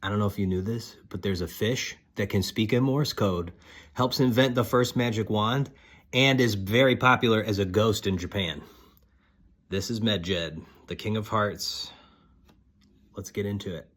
I don't know if you knew this, but there's a fish that can speak in Morse code, helps invent the first magic wand, and is very popular as a ghost in Japan. This is Medjed, the King of Hearts. Let's get into it.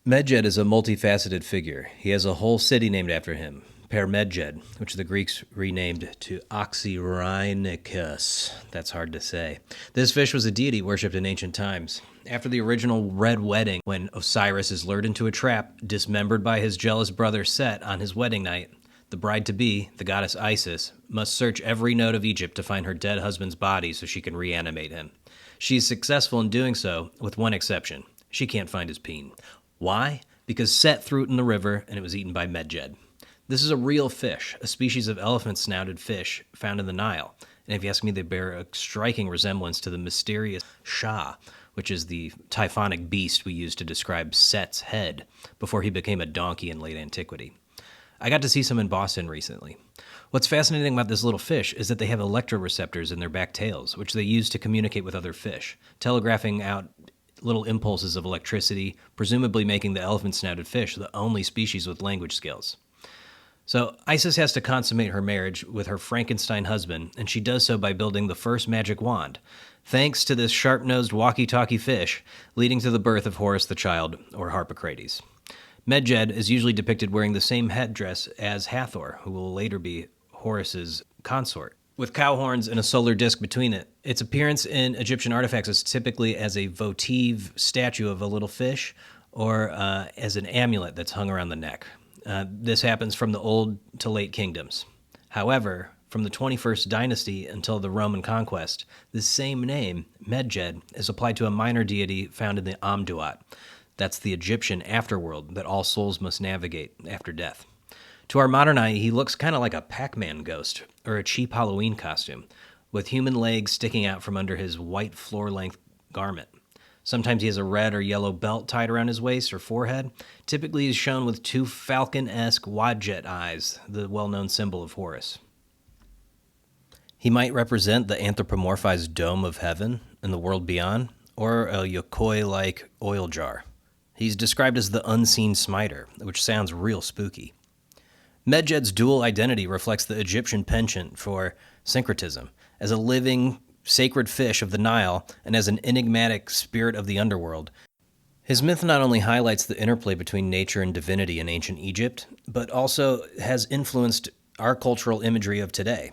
Medjed is a multifaceted figure. He has a whole city named after him, Medjed, which the Greeks renamed to Oxyrhynchus. That's hard to say. This fish was a deity worshipped in ancient times. After the original Red Wedding, when Osiris is lured into a trap, dismembered by his jealous brother Set on his wedding night, the bride-to-be, the goddess Isis, must search every node of Egypt to find her dead husband's body so she can reanimate him. She is successful in doing so, with one exception. She can't find his peen. Why? Because Set threw it in the river and it was eaten by Medjed. This is a real fish, a species of elephant-snouted fish found in the Nile. And if you ask me, they bear a striking resemblance to the mysterious Shah, which is the typhonic beast we use to describe Set's head before he became a donkey in late antiquity. I got to see some in Boston recently. What's fascinating about this little fish is that they have electroreceptors in their back tails, which they use to communicate with other fish, telegraphing out little impulses of electricity, presumably making the elephant-snouted fish the only species with language skills. So Isis has to consummate her marriage with her Frankenstein husband, and she does so by building the first magic wand, thanks to this sharp-nosed walkie-talkie fish, leading to the birth of Horus the Child, or Harpocrates. Medjed is usually depicted wearing the same headdress as Hathor, who will later be Horus's consort, with cow horns and a solar disk between it. Its appearance in Egyptian artifacts is typically as a votive statue of a little fish, or as an amulet that's hung around the neck. This happens from the Old to Late Kingdoms. However, from the 21st dynasty until the Roman conquest, the same name, Medjed, is applied to a minor deity found in the Amduat. That's the Egyptian afterworld that all souls must navigate after death. To our modern eye, he looks kind of like a Pac-Man ghost, or a cheap Halloween costume, with human legs sticking out from under his white floor-length garment. Sometimes he has a red or yellow belt tied around his waist or forehead. Typically he's shown with two falcon-esque wadjet eyes, the well-known symbol of Horus. He might represent the anthropomorphized dome of heaven and the world beyond, or a yokoi-like oil jar. He's described as the unseen smiter, which sounds real spooky. Medjed's dual identity reflects the Egyptian penchant for syncretism, as a living, sacred fish of the Nile and as an enigmatic spirit of the underworld. His myth not only highlights the interplay between nature and divinity in ancient Egypt, but also has influenced our cultural imagery of today,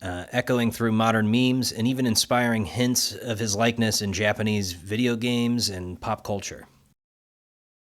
echoing through modern memes and even inspiring hints of his likeness in Japanese video games and pop culture.